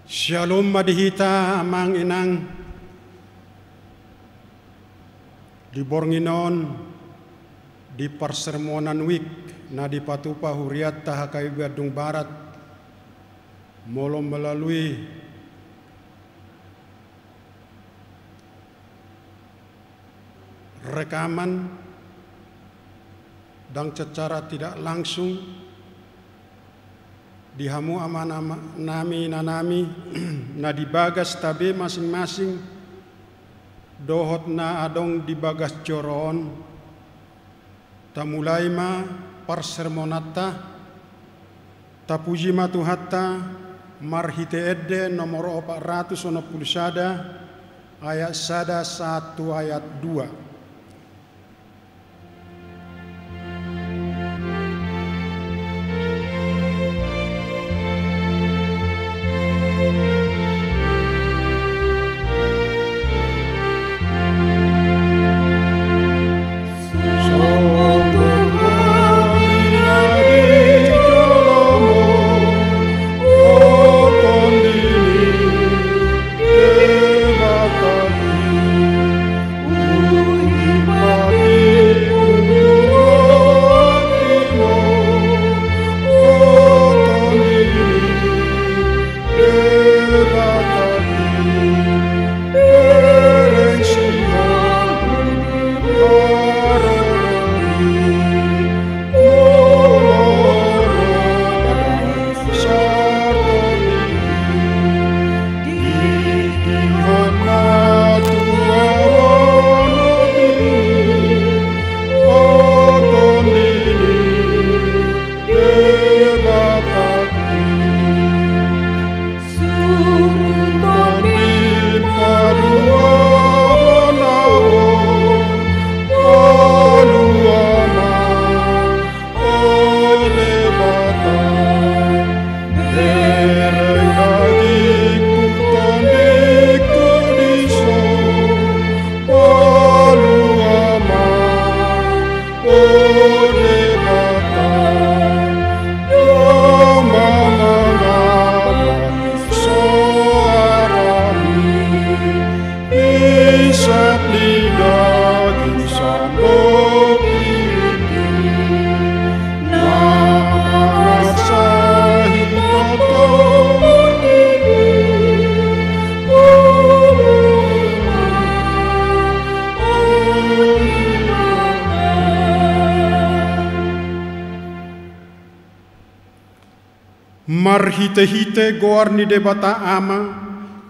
Shalom madihita amang inang di Bornginon di persermonan wik na di Patupa Huriat Tahakai Badung Barat molom melalui rekaman dan secara tidak langsung dihamu aman nami nanami na dibagas tabe masing-masing dohot na adong dibagas coron tamulai ma persermonata tapuji matuhatta marhite edde nomor 460 ayat 1 ayat 2. Marhite-hite goar ni debata ama,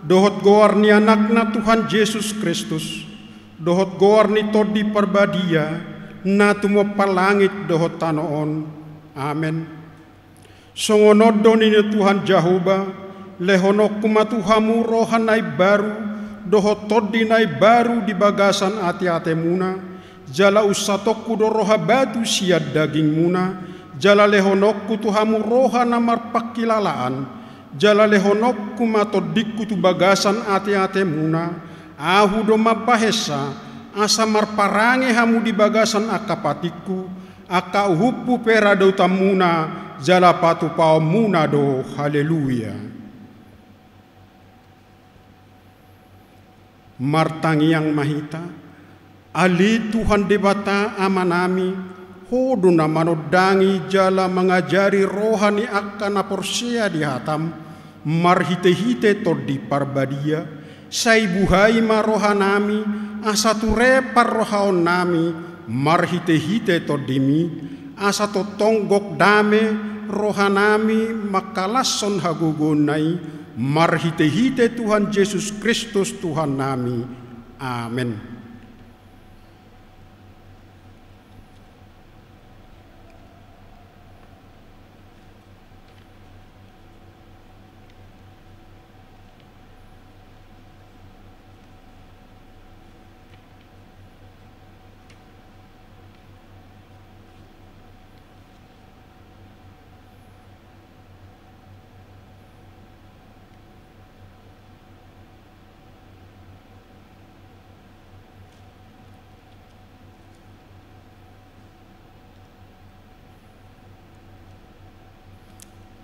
dohot goar ni anakna Tuhan Yesus Kristus, dohot goar ni todi perbadia, na tumo palangit dohot tanoon. Amen. Songonodo ni Tuhan Jahoba, lehonok kumatuhamu rohanay baru, dohot todi nay baru di bagasan ati-ate muna, jala usatok kudo roha batu siad daging muna, jala lehonokku tuhamu roha namar pakilalaan, jala lehonokku matodikku tu bagasan ate-ate muna, ahu do mabahesa, asa marparange hamu di bagasan akapatiku, aka uhupu perado tamuna, jala patu pao muna do, haleluya. Martangiang mahita, ali Tuhan debata amanami, hodo na manodangi jala mengajari rohani akan aporsia di hatam, marhite-hite todi parbadia, sai buhai marohanami, asature parrohaon nami, marhite-hite todimi, asato tonggok dame, rohanami makalasson hagugunai, marhite-hite Tuhan Yesus Kristus Tuhan nami. Amin.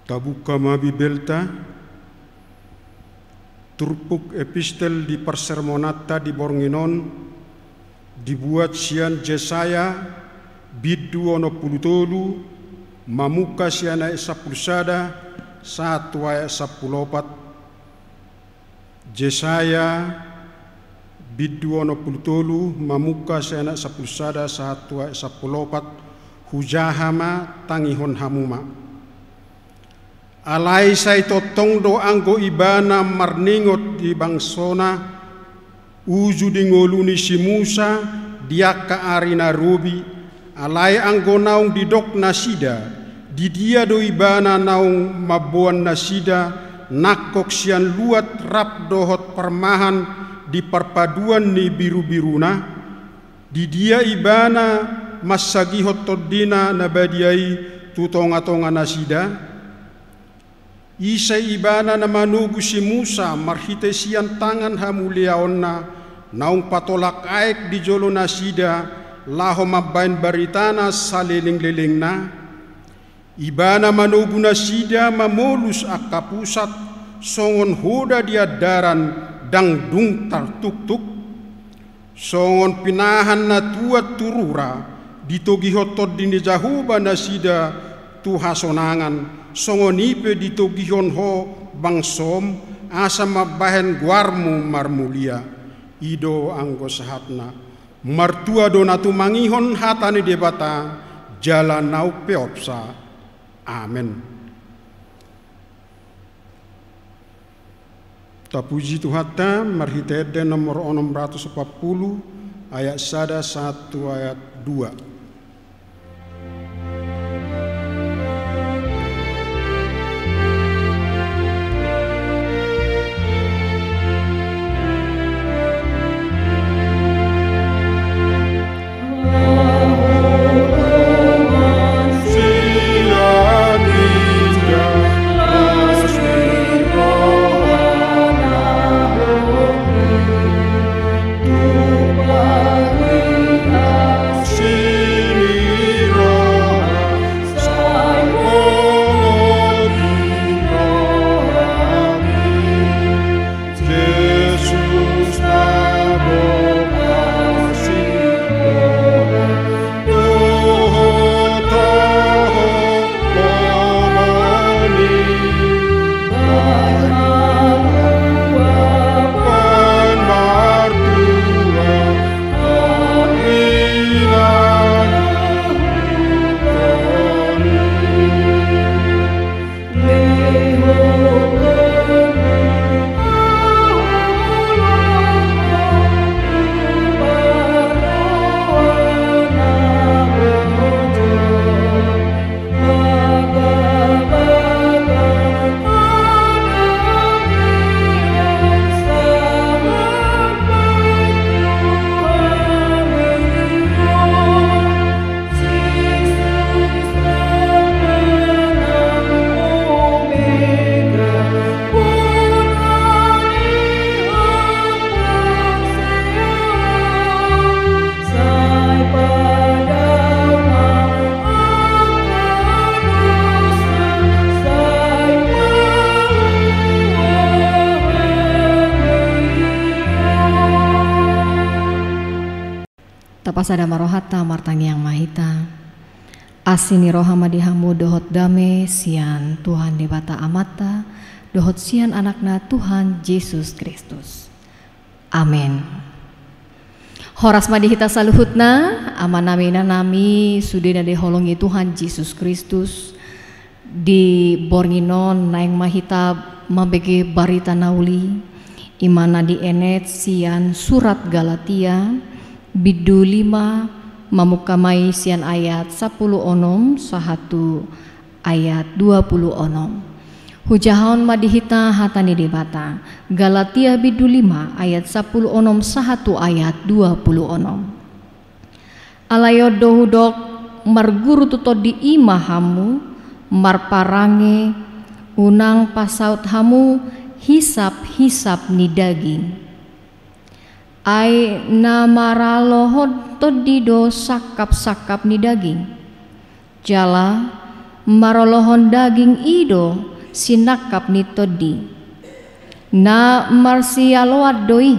Tabuka mabibelta turpuk epistel di persermonata di Bornginon dibuat sian Jesaya biddu ono pulutolu mamuka siana esa pulsada 1 ayat 14. Jesaya biddu ono pulutolu mamuka siana esa pulsada 1 ayat 14 hujahama tangihon hamuma. Alai sai totong do anggo ibana marningot di bangsona uju di ngoluni si Musa diaka arina rubi alai anggo naung di dok nasida di dia do ibana naung mabuan nasida nakok sian luat rap dohot permahan di perpaduan ni biru-biruna di dia ibana masagihot todina nabadiai tutonga-tonga nasida. Isa ibana na manugu si Musa marhite sian tangan hamuliaonna naung patolak aek di jolo nasida laho mabain baritana saliling-liling na. Ibana manugu nasida mamolus akapusat songon hoda dia daran dang dung tartuk-tuk. Songon pinahan na tuat turura ditogihotod dini jahuba nasida tuhasonangan. Songonipe ditogihon ho bangsom asa mabahen guarmu marmulia ido anggo sahatna martua donatu mangihon hatani debata jalan nau peopsa. Amen. Tapuji Tuhata marhitede nomor 640 ayat 1 ayat 2. Tapasada marohata martangi yang mahita asini rohama dihamu dohot dame sian Tuhan debata amata dohot sian anakna Tuhan Yesus Kristus. Amin. Horas madihita saluhutna amanamina nami sudina deholongi Tuhan Yesus Kristus di Bornginon naing mahita mabege barita nauli imana di enet sian surat Galatia biddu 5 mamukamai sian ayat 10 onom sahatu ayat 20 onom. Hujahon madihita hatani debata Galatia biddu 5 ayat 10 onom sahatu ayat 20 onom. Alayo dohudok marguru tuto di imahamu marparange unang pasaut hamu hisap-hisap ni daging. Ai namarolohon todido sakap-sakap ni daging. Jala marolohon daging ido sinakap ni todi. na marsialoat doi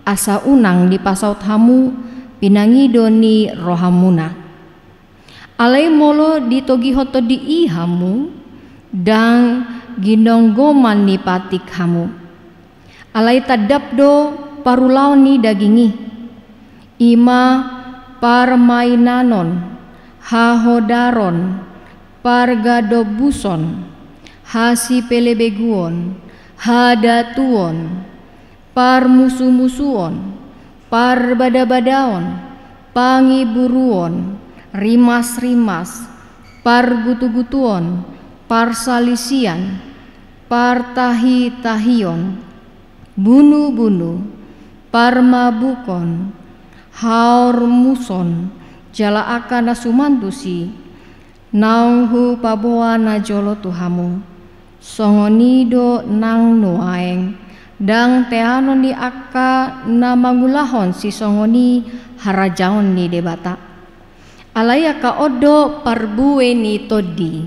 asa unang di pasaut hamu pinangido ni rohamuna. Alai molo ditogihoto di hamu dang ginonggoman ni patik hamu. Alai tadapdo parulaon ni dagingi ima parmainanon hahodaron pargadobuson hasipelebeguon hadatuon parmusu-musuon parbada-badaon pangiburuon rimas-rimas pargutu-gutuon parsalisian partahi-tahion bunu-bunu parmabukon haurmuson jala akana sumantusi naunghu paboa na jolo tuhamu songonido nang nuaeng dang teanon di akka na mangulahon si songoni harajaon ni debata alaya ka odo parbuwe ni todi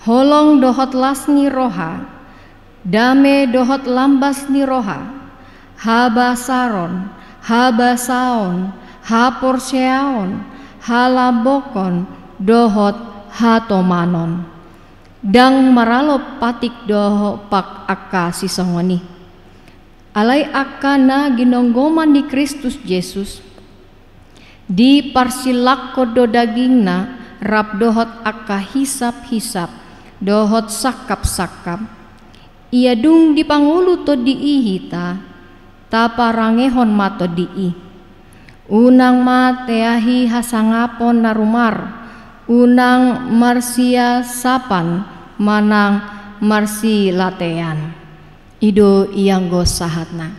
holong dohot lasni roha dame dohot lambas ni roha habasaron habasaon haporseaon halabokon dohot hatomanon dang maralo patik doho pak akka si songoni alai akka na ginonggoman di Kristus Yesus di parsilak kodo dagingna rap dohot akka hisap-hisap dohot sakap-sakap ia dung di pangulu to di ihita taparangehon mato di unang mateahi hasangapon narumar unang marsia sapan manang marsi latean ido ianggo sahatna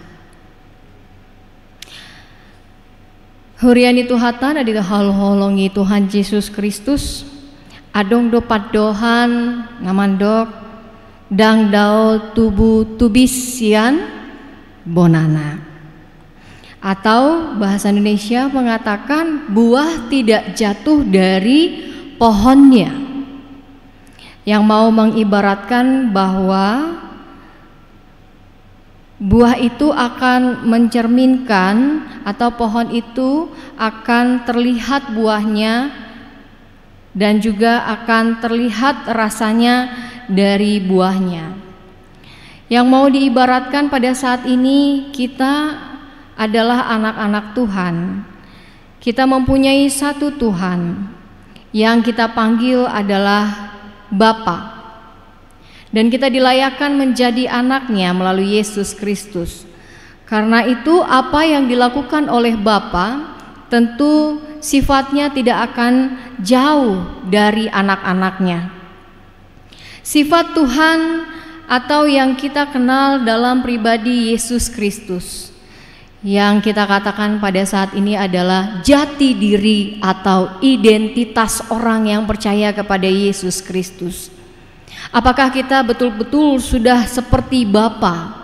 hurian itu hatan adita hal-holongi Tuhan Yesus Kristus adong dopat dohan ngamandok dang dao tubuh tubisian bonana atau bahasa Indonesia mengatakan buah tidak jatuh dari pohonnya yang mau mengibaratkan bahwa buah itu akan mencerminkan atau pohon itu akan terlihat buahnya dan juga akan terlihat rasanya dari buahnya. Yang mau diibaratkan pada saat ini kita adalah anak-anak Tuhan. Kita mempunyai satu Tuhan yang kita panggil adalah Bapa. Dan kita dilayakkan menjadi anaknya melalui Yesus Kristus. Karena itu apa yang dilakukan oleh Bapa tentu sifatnya tidak akan jauh dari anak-anaknya. Sifat Tuhan atau yang kita kenal dalam pribadi Yesus Kristus yang kita katakan pada saat ini adalah jati diri atau identitas orang yang percaya kepada Yesus Kristus. Apakah kita betul-betul sudah seperti Bapa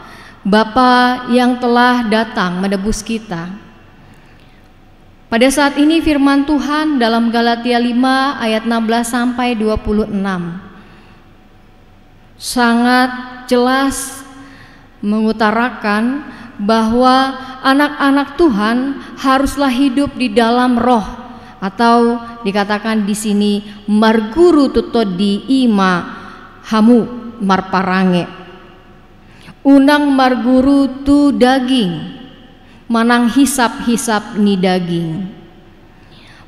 yang telah datang menebus kita? Pada saat ini firman Tuhan dalam Galatia 5 ayat 16 sampai 26 sangat jelas mengutarakan bahwa anak-anak Tuhan haruslah hidup di dalam roh atau dikatakan di sini marguru tutodi ima hamu marparange unang marguru tu daging manang hisap-hisap ni daging.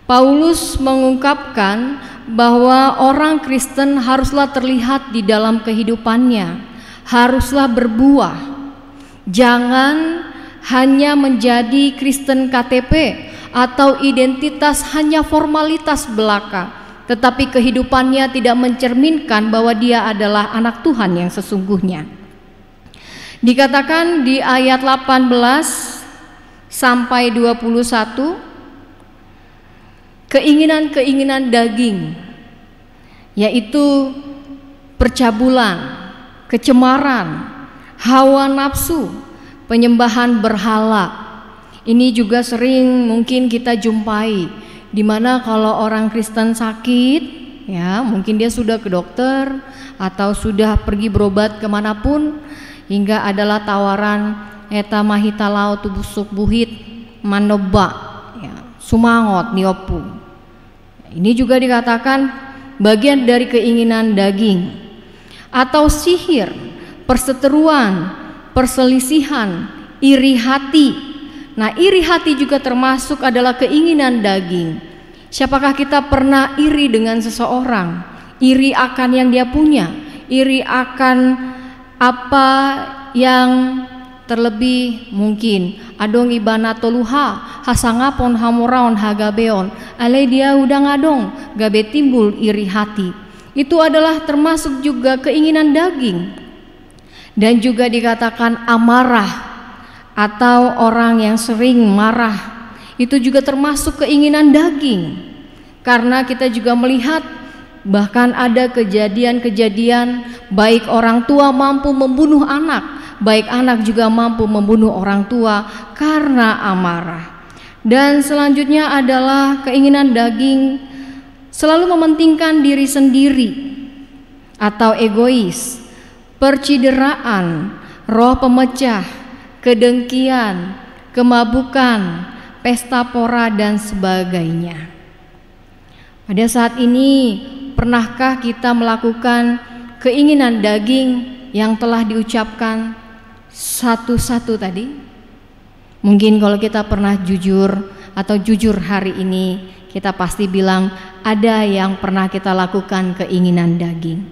Paulus mengungkapkan bahwa orang Kristen haruslah terlihat di dalam kehidupannya, haruslah berbuah. Jangan hanya menjadi Kristen KTP atau identitas hanya formalitas belaka, tetapi kehidupannya tidak mencerminkan bahwa dia adalah anak Tuhan yang sesungguhnya. Dikatakan di ayat 18 sampai 21, keinginan-keinginan daging, yaitu percabulan, kecemaran, hawa nafsu, penyembahan berhala. Ini juga sering mungkin kita jumpai, di mana kalau orang Kristen sakit, ya mungkin dia sudah ke dokter atau sudah pergi berobat kemanapun, hingga adalah tawaran eta mahita lao tu busuk buhit manoba ya, sumangot niopu. Ini juga dikatakan bagian dari keinginan daging atau sihir, perseteruan, perselisihan, iri hati. Nah, iri hati juga termasuk adalah keinginan daging. Siapakah kita pernah iri dengan seseorang? Iri akan yang dia punya, iri akan apa yang terlebih mungkin adong ibana toluha hasangapon hamoraon hagabeon ale dia udah ngadong gabe timbul iri hati. Itu adalah termasuk juga keinginan daging. Dan juga dikatakan amarah atau orang yang sering marah, itu juga termasuk keinginan daging. Karena kita juga melihat bahkan ada kejadian-kejadian baik orang tua mampu membunuh anak, baik anak juga mampu membunuh orang tua karena amarah. Dan selanjutnya adalah keinginan daging selalu mementingkan diri sendiri atau egois, percideraan, roh pemecah, kedengkian, kemabukan, pesta pora dan sebagainya. Pada saat ini, pernahkah kita melakukan keinginan daging yang telah diucapkan satu-satu tadi? Mungkin kalau kita pernah jujur atau jujur hari ini, kita pasti bilang ada yang pernah kita lakukan keinginan daging.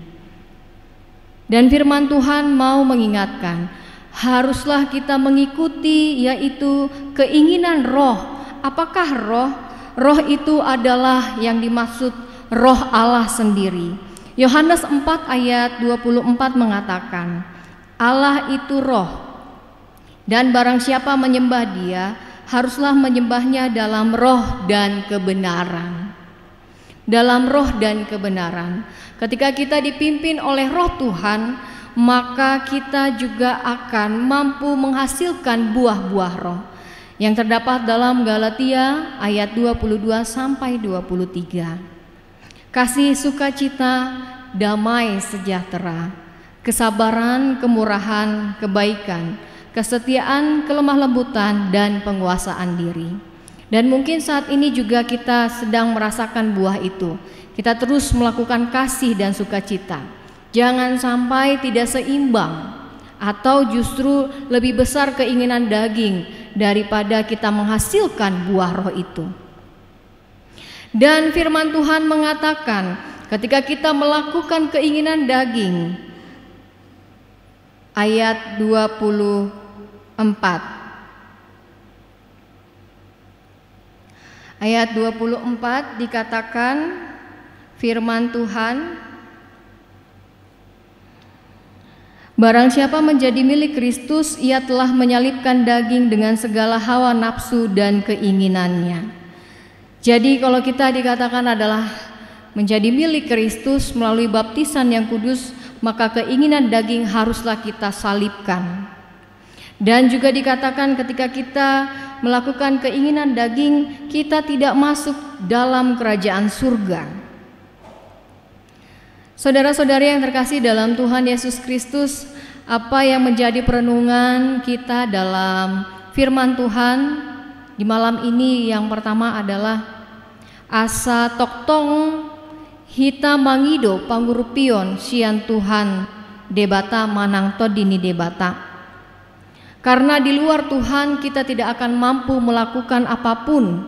Dan firman Tuhan mau mengingatkan, haruslah kita mengikuti yaitu keinginan roh. Apakah roh? Roh itu adalah yang dimaksud roh Allah sendiri. Yohanes 4 ayat 24 mengatakan, Allah itu roh, dan barang siapa menyembah dia, haruslah menyembahnya dalam roh dan kebenaran. Dalam roh dan kebenaran. Ketika kita dipimpin oleh roh Tuhan, maka kita juga akan mampu menghasilkan buah-buah roh yang terdapat dalam Galatia ayat 22 sampai 23. Kasih, sukacita, damai sejahtera, kesabaran, kemurahan, kebaikan, kesetiaan, kelemah lembutan, dan penguasaan diri. Dan mungkin saat ini juga kita sedang merasakan buah itu. Kita terus melakukan kasih dan sukacita. Jangan sampai tidak seimbang atau justru lebih besar keinginan daging daripada kita menghasilkan buah roh itu. Dan firman Tuhan mengatakan, ketika kita melakukan keinginan daging, ayat 24, ayat 24 dikatakan firman Tuhan, barang siapa menjadi milik Kristus, ia telah menyalibkan daging dengan segala hawa nafsu dan keinginannya. Jadi kalau kita dikatakan adalah menjadi milik Kristus melalui baptisan yang kudus, maka keinginan daging haruslah kita salibkan. Dan juga dikatakan ketika kita melakukan keinginan daging, kita tidak masuk dalam kerajaan surga. Saudara-saudari yang terkasih dalam Tuhan Yesus Kristus, apa yang menjadi perenungan kita dalam firman Tuhan di malam ini yang pertama adalah asa toktong hita mangido pangurupion sian Tuhan debata manang todini debata. Karena di luar Tuhan kita tidak akan mampu melakukan apapun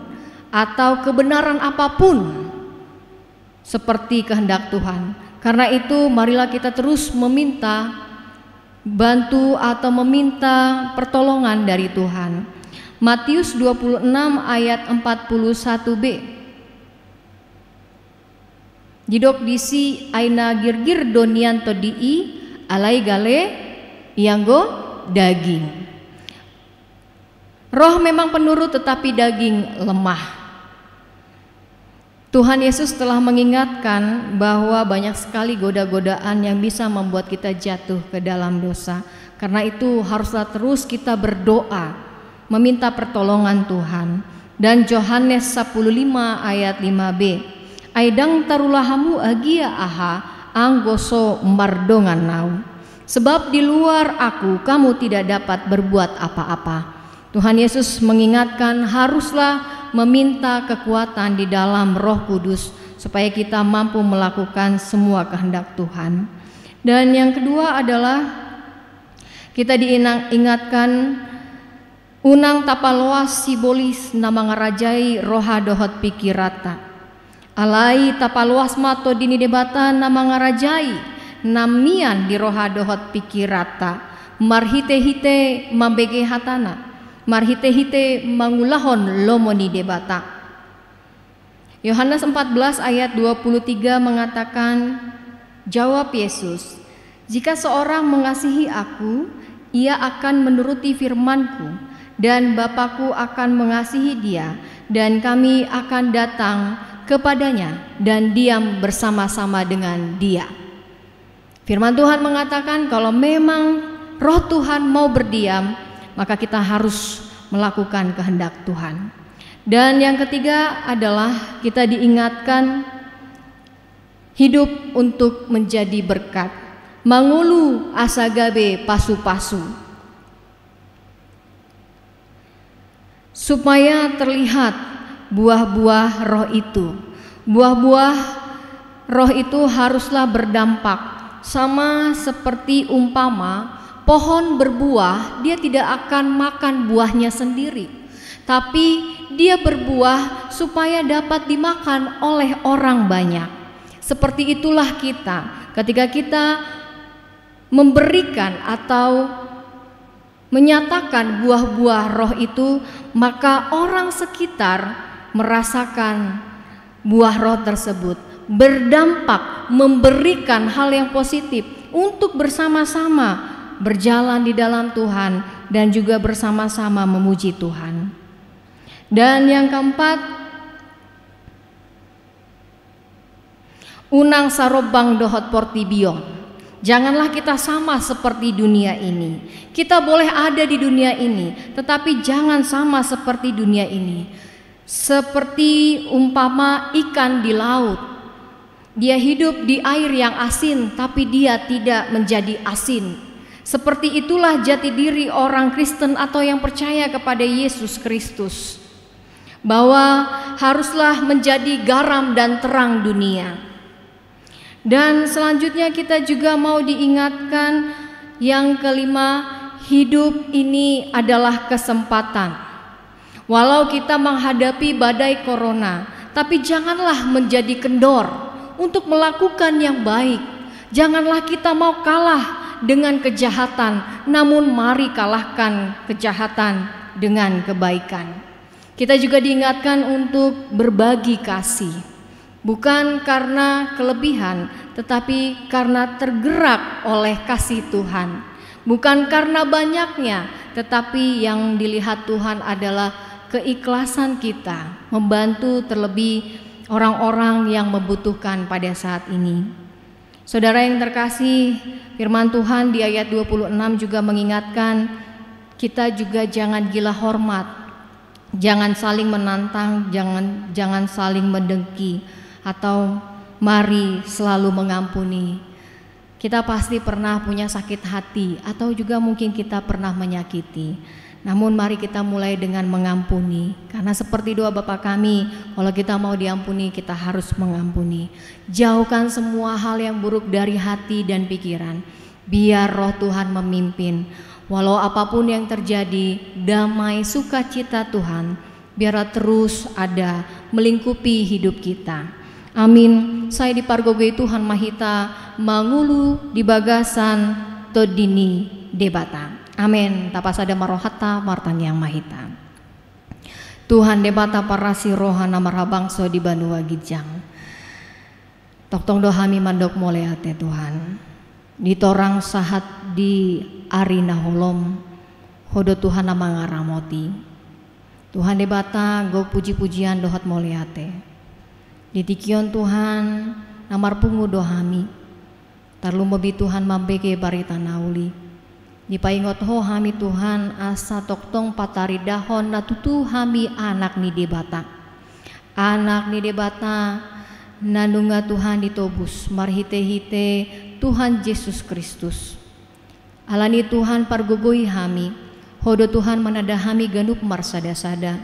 atau kebenaran apapun seperti kehendak Tuhan. Karena itu marilah kita terus meminta bantu atau meminta pertolongan dari Tuhan. Matius 26 ayat 41b. Jidok disi aina girgir donian todii alai gale ianggo daging. Roh memang penurut tetapi daging lemah. Tuhan Yesus telah mengingatkan bahwa banyak sekali goda-godaan yang bisa membuat kita jatuh ke dalam dosa. Karena itu haruslah terus kita berdoa, meminta pertolongan Tuhan. Dan Yohanes 15 ayat 5b. Aidang tarulahamu agia aha anggoso mardongan nau. Sebab di luar aku kamu tidak dapat berbuat apa-apa. Tuhan Yesus mengingatkan haruslah meminta kekuatan di dalam Roh Kudus supaya kita mampu melakukan semua kehendak Tuhan. Dan yang kedua adalah kita diingatkan unang tapaloas sibolis nama ngarajai roha dohot pikirata. Alai tapaloas mato dini debata nama ngarajai namian di roha dohot pikirata. Marhite-hite mambege hatana. Marhite-hite mangulahon lomoni debata. Yohanes 14 ayat 23 mengatakan, jawab Yesus, jika seorang mengasihi aku, ia akan menuruti firman-Ku, dan Bapa-Ku akan mengasihi dia, dan kami akan datang kepadanya dan diam bersama-sama dengan dia. Firman Tuhan mengatakan kalau memang Roh Tuhan mau berdiam, maka kita harus melakukan kehendak Tuhan. Dan yang ketiga adalah kita diingatkan hidup untuk menjadi berkat. Mangulu asagabe pasu-pasu. Supaya terlihat buah-buah roh itu. Buah-buah roh itu haruslah berdampak. Sama seperti umpama pohon berbuah, dia tidak akan makan buahnya sendiri, tapi dia berbuah supaya dapat dimakan oleh orang banyak. Seperti itulah kita, ketika kita memberikan atau menyatakan buah-buah roh itu, maka orang sekitar merasakan buah roh tersebut, berdampak, memberikan hal yang positif untuk bersama-sama berjalan di dalam Tuhan dan juga bersama-sama memuji Tuhan. Dan yang keempat, unang sarobang dohot portibion. Janganlah kita sama seperti dunia ini. Kita boleh ada di dunia ini, tetapi jangan sama seperti dunia ini. Seperti umpama ikan di laut. Dia hidup di air yang asin, tapi dia tidak menjadi asin. Seperti itulah jati diri orang Kristen atau yang percaya kepada Yesus Kristus, bahwa haruslah menjadi garam dan terang dunia. Dan selanjutnya kita juga mau diingatkan yang kelima, hidup ini adalah kesempatan. Walau kita menghadapi badai corona, tapi janganlah menjadi kendor untuk melakukan yang baik. Janganlah kita mau kalah dengan kejahatan, namun mari kalahkan kejahatan dengan kebaikan. Kita juga diingatkan untuk berbagi kasih, bukan karena kelebihan, tetapi karena tergerak oleh kasih Tuhan. Bukan karena banyaknya, tetapi yang dilihat Tuhan adalah keikhlasan kita membantu terlebih orang-orang yang membutuhkan pada saat ini. Saudara yang terkasih, firman Tuhan di ayat 26 juga mengingatkan kita juga jangan gila hormat, jangan saling menantang, jangan saling mendengki, atau mari selalu mengampuni. Kita pasti pernah punya sakit hati atau juga mungkin kita pernah menyakiti. Namun mari kita mulai dengan mengampuni, karena seperti doa Bapa kami, kalau kita mau diampuni kita harus mengampuni. Jauhkan semua hal yang buruk dari hati dan pikiran, biar Roh Tuhan memimpin. Walau apapun yang terjadi, damai sukacita Tuhan biar terus ada melingkupi hidup kita. Amin. Saya dipargoge Tuhan Mahita mangulu di bagasan todini debata. Amin. Tapasada marohata martan yang mahita. Tuhan debata parasi rohana marhabangso di Banua Gijang. Toktong dohami mandok moleate Tuhan. Ditorang sahat di arina holom. Hodo Tuhan nama ngaramoti. Tuhan debata go puji-pujian dohot moleate. Ditikion Tuhan namar pungu dohami. Tarlu mobi Tuhan mambeke barita nauli. Dipaingot ho hami Tuhan asa toktong patari dahon natutu hami anak ni debata. Anak ni debata nanunga Tuhan ditobus marhite-hite Tuhan Yesus Kristus. Alani Tuhan pargogoi hami, hodo Tuhan manada hami ganup marsada-sada.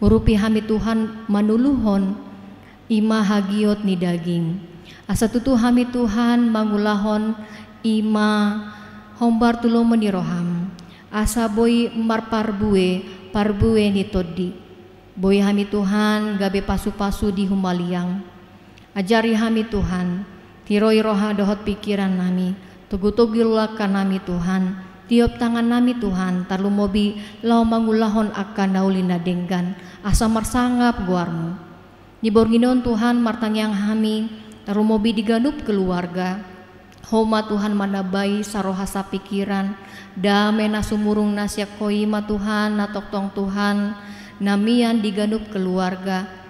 Urupi hami Tuhan manuluhon, ima hagiot ni daging. Asa tutu hami Tuhan mangulahon, ima hombar tulung meniroham. Asa boy marparbue, parbue ni todi. Boy hami Tuhan gabe pasu-pasu di humaliang. Ajari hami Tuhan, tiroi roha dohot pikiran nami. Tugutugilulakan nami Tuhan, tiop tangan nami Tuhan, tarlu mobi lau mangulahon akan naulina denggan, asa marsangap guarmu. Niborginon Tuhan martangyang hami, tarlu mobi diganup keluarga, homa Tuhan manabai sarohasa pikiran, dame na sumurung nasyak koima Tuhan, natoktong Tuhan, namian diganup keluarga.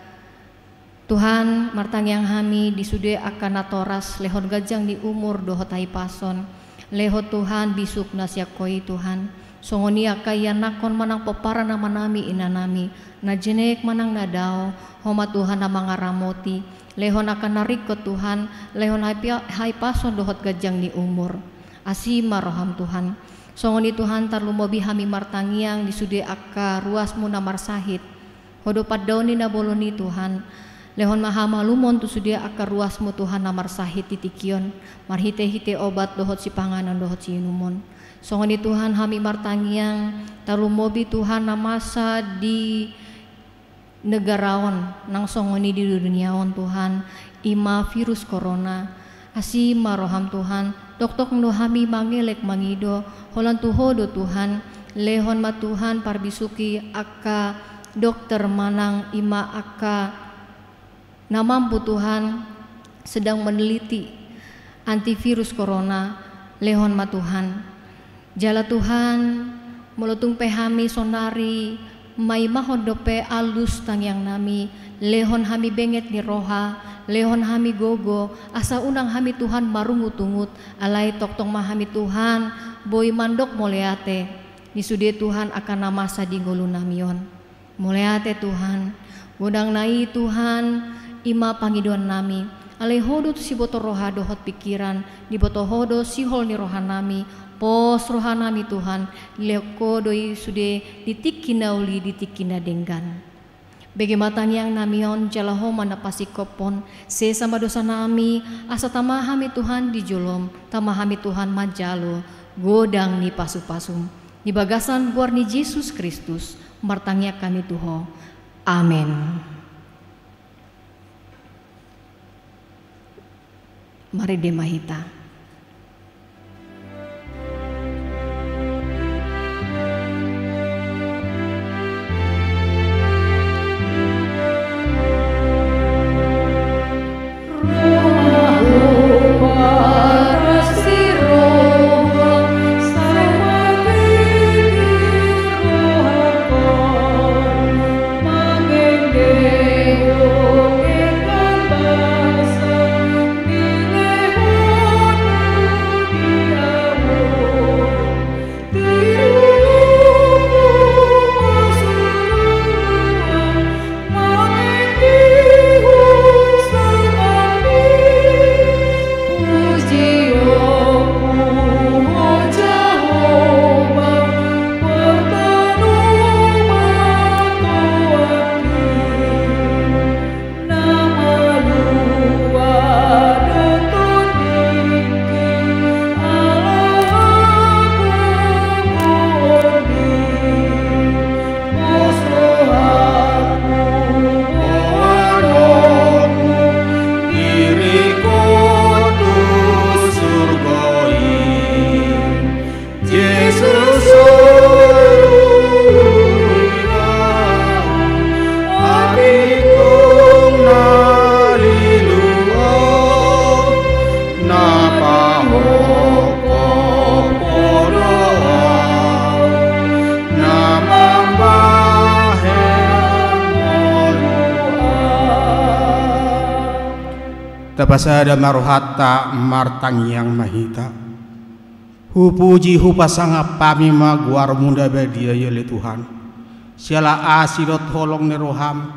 Tuhan martangyang hami disude akan natoras lehon gajang di umur dohotai pason lehot Tuhan bisuk nasyak koi Tuhan songonia kaya nakon manang popara nama nami inanami najenek manang nadao homa Tuhan nama ngaramoti lehon akan narik ke Tuhan lehon hai pason dohot gajang di umur asima roham Tuhan songoni Tuhan tarlu mobi hami martangyang disude aka ruasmu namar sahid hodo paddaoni na boloni Tuhan lehon mahama lumon tu sudia akar ruasmu Tuhan namar sahid titikion marhite-hite obat dohot si panganan dohot si inumon songoni Tuhan hami martangiang tarumobi Tuhan namasa di negaraon nang songoni di duniaon Tuhan ima virus corona asima roham Tuhan tok-tok no hami mangelek mangido holan tuhodo Tuhan lehon ma Tuhan parbisuki aka dokter manang ima aka namampu Tuhan sedang meneliti antivirus corona lehon ma Tuhan jala Tuhan melutung pehami sonari mai mahon dope alus tangyang nami lehon hami benget ni roha lehon hami gogo asa unang hami Tuhan marungut-ungut alai toktong mahami Tuhan boy mandok moleate nisude Tuhan akan namasa di ngulu namion moleate Tuhan godang nai Tuhan ima pangiduan nami alai hodo tu si boto roha dohot pikiran di boto hodo si hol ni roha nami pos roha nami Tuhan leko doi sude ditikinauli ditikina denggan begematan yang namion jalaho mana pasikopon se sama dosa nami asa tamahami Tuhan di jolom tamahami Tuhan majalo godang ni pasu-pasum di bagasan guar ni Yesus Kristus martangnya kami Tuho amin. Mari demahita. Tapasada maruhata martang yang mahita hupuji hupasanga pami maguar munda badia yele Tuhan siala asidot holong ne roham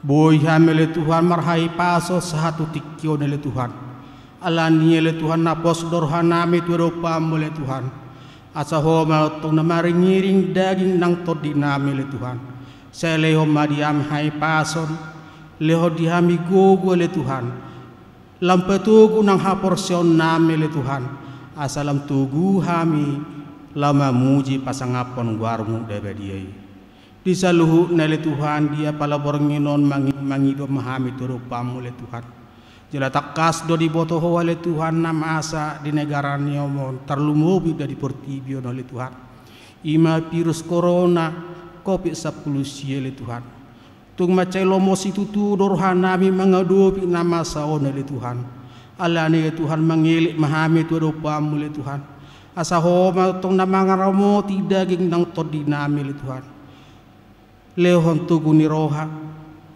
boy hamele Tuhan marhai paso satu tikyo nele Tuhan alani yele Tuhan napos dorhanami turopam mole Tuhan asa homa tong na maringiring daging nang tod dinami le Tuhan. Saya leho madiam hai pason, leho dihami gogo le Tuhan. Lampetugu nang haporsion nami le Tuhan. Asalam tugu hami lama muji pasangapon guarmu debediai. Di saluhu na le Tuhan dia palabor nginon mangido mahami turupamu le Tuhan. Jela takas do di boto hoa le Tuhan nama asa di negara niomon terlumubi dari portibio no le Tuhan. Ima virus corona COVID-19 le Tuhan. Tung macai lomo situ tu dorhanami mengadopi nama saona le Tuhan. Alani le Tuhan mengilik mahami turupamu le Tuhan. Asa homa tong nama ngaramo tidak ging nang todinami le Tuhan. Leon tugu ni roha,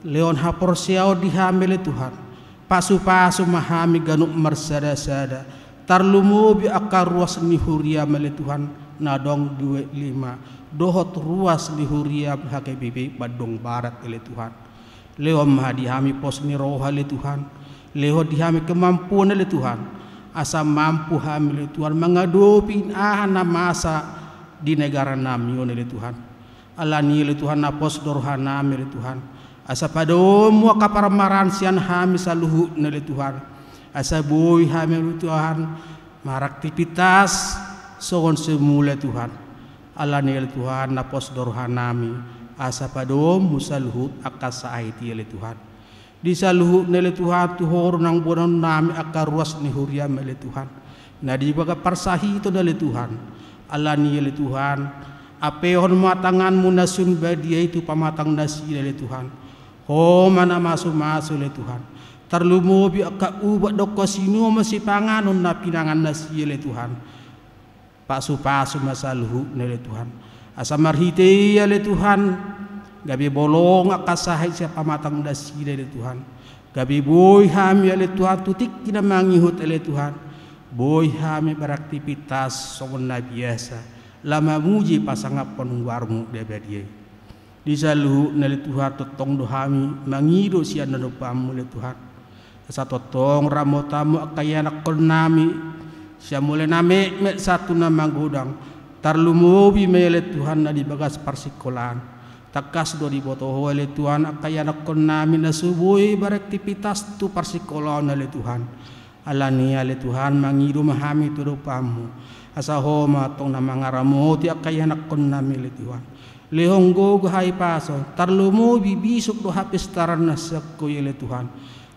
leon hapor siao dihami le Tuhan. Pasu-pasu mahami ganuk mersada-sada. Tarlumubi akar ruas ni huria mele Tuhan nadong 25. Dohot ruas ni huria hake bibi badong barat ele Tuhan. Leo mahadihami pos ni roha le Tuhan. Leo dihami kemampuan le Tuhan. Asa mampu hami le Tuhan mengadopin ahana masa di negara nami le Tuhan. Alani le Tuhan napos dorhana le Tuhan. Asa padomu kaparamaran sian hami saluhu nele Tuhan. Asa boy hami le Tuhan maraktivitas sogon semula Tuhan. Alani le Tuhan napos dorhanami. Asa padomu saluhu akasa aiti le Tuhan. Di saluhu nele Tuhan tuhor nang bonon nami akar ruas ni huria mele Tuhan. Na di baga parsahi to nele Tuhan. Alani le Tuhan apehon matangan munasun badia itu pamatang nasi le Tuhan. Oh mana masu le Tuhan. Terlumubi aka ubat doko sinu masih panganon na pinangan nasi le Tuhan. Pasu-pasu masaluhu le Tuhan. Asa marhite ya le Tuhan. Gabi bolong aka sahay siya pamatang nasi le Tuhan. Gabi boy hami le Tuhan tutik tina mangihut le Tuhan. Boy hami beraktivitas songon na biasa. Lama muji pasangapon warmu debediye. Di saluhu nale Tuhan totong dohami mangido siya nanupamu le Tuhan. Sa totong ramotamu akayanak kol nami siya mule nami met satu na manggudang tarlumubi mele Tuhan na di bagas parsikolan. Takas do di boto hoa le Tuhan akayanak kol nami na subuhi beraktivitas tu parsikolan na le Tuhan. Alania le Tuhan mangido mahami turupamu. Asa homa tong na mangaramoti akayanak kol nami le Tuhan. Lehong gogo hai paso tarlumu bibisuk do hapis taran nasakko yele Tuhan.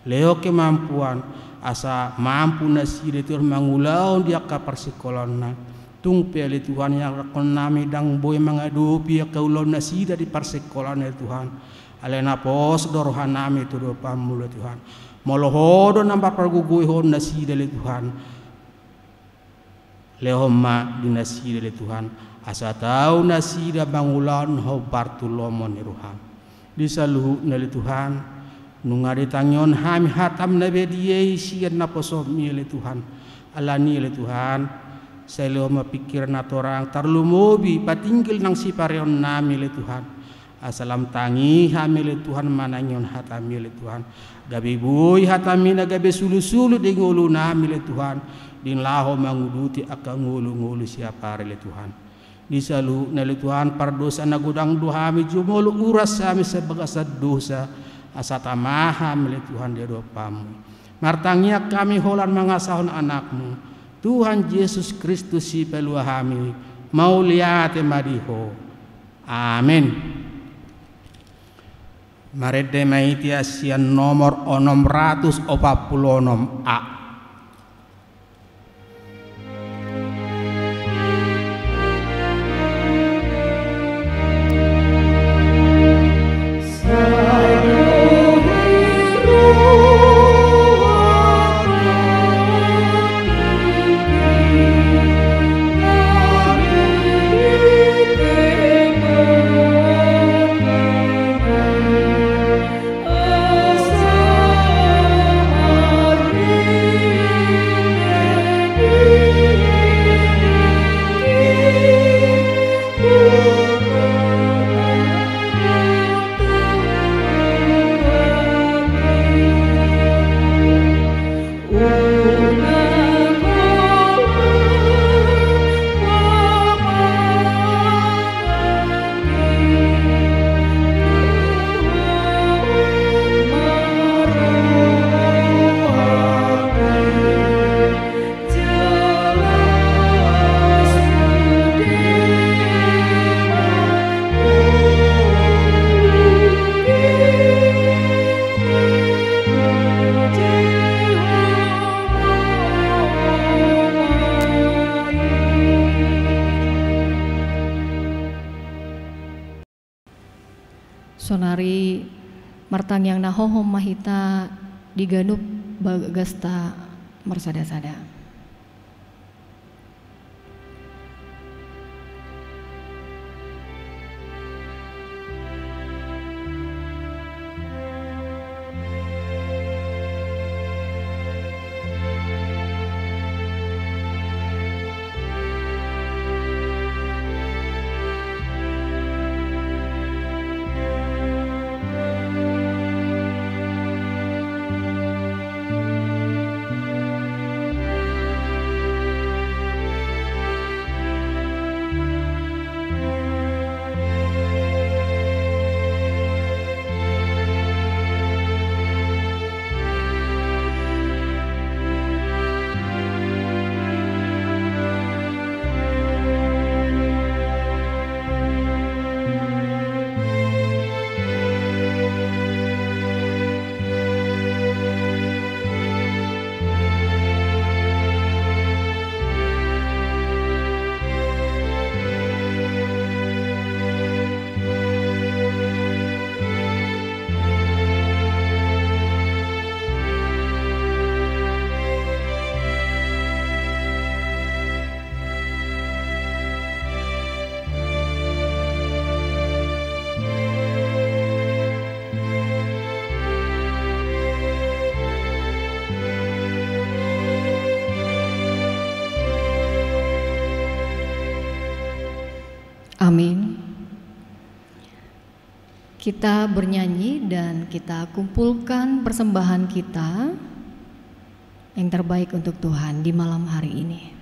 Leo kemampuan asa mampu nasire Tuhan mangulaon dia ka parsikolonna. Tung pele Tuhan yang rakon nami dang boy mangadupi kaulon nasida di parsikolan ya Tuhan. Alena pos dorohan nami tu do pamula Tuhan. Molohodo nambah parguguy hon nasida le Tuhan. Lehoma di nasida le Tuhan. Asa tau nasida bangulan ho bartulomon iruham. Di saluhu nali Tuhan nungari tangyon hami hatam na bediyei siyan na posomi le Tuhan. Alani le Tuhan saya mapikir na torang tarlumubi patinggil nang sipareon nami le Tuhan. Asalam tangi hami le Tuhan mananyon hatami le Tuhan. Gabi buy hatami na gabi sulu-sulu di ngulu nami le Tuhan. Din laho manguduti akang ngulu-ngulu siapa le Tuhan. Di salu nali Tuhan pardosa na gudang duhami jumolo uras sami sebagai dosa asa tamaham le Tuhan dia dopamu. Martangnya kami holan mangasahon anakmu Tuhan Yesus Kristus si peluahami mau liate madiho. Amin. Marede maiti asian nomor 646 A. Amen. sonari martang yang nahohom mahita diganup bagasta marsada-sada. Amin. Kita bernyanyi dan kita kumpulkan persembahan kita yang terbaik untuk Tuhan di malam hari ini.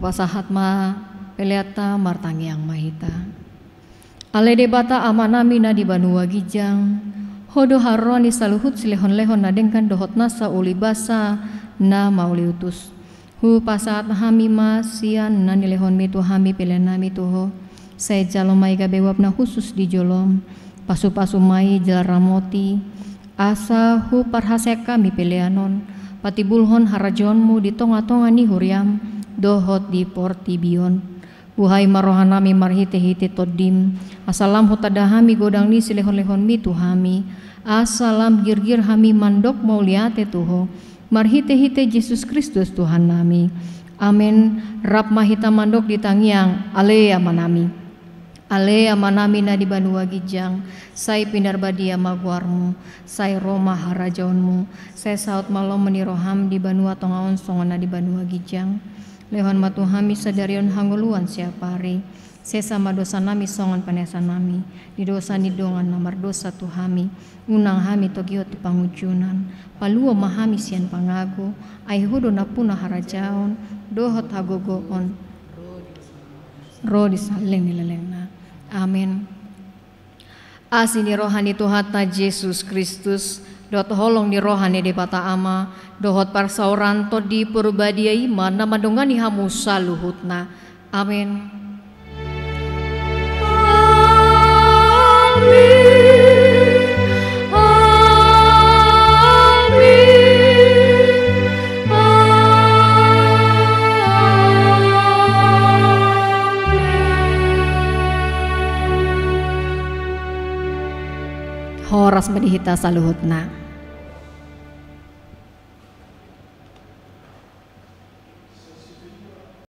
Pasahatma peleata martangi yang mahita. Ale debata amanami na di Banua Gijang. Hodo haroni saluhut silehon-lehon nadengkan dohot nasa uli basa na mauliutus. Hu pasahat hamima sian na nilehon mitu hami pelenami tuho. Saya jalomai gabewab na khusus di jolom. Pasu-pasu mai jaramoti. Asa hu parhasek kami peleanon. Patibulhon harajonmu di tonga-tonga ni huriam. Dohot di portibion buhai marohanami marhite-hite todim asalam hotadahami godang ni silehon-lehon mi tuhami asalam gir-gir hami mandok mauliate tuho marhite-hite Yesus Kristus Tuhan nami amin. Rap mahita mandok di tangiang ale amanami na di Banua Gijang sai pindarbadia maguarmu sai Roma harajaunmu sai saut malom meniroham di Banua Tongaon songona di Banua Gijang Lehon matuhami sadarion hanguluan siapari Sesama dosa nami songan panesa nami, di dosa ni dongan nomor dosa tu hami, unang hami togio tu pangujunan, palua mahami sian pangago, ai hudo na puna harajaon, dohot hagogoon, rodi saleng nilalengna. Amin. Asini rohani Tuhata Yesus Kristus, dot holong di rohani di bata ama, dohot parsauran to di purbadiai mana madongani hamu saluhutna. Amin. Horas medihita saluhutna.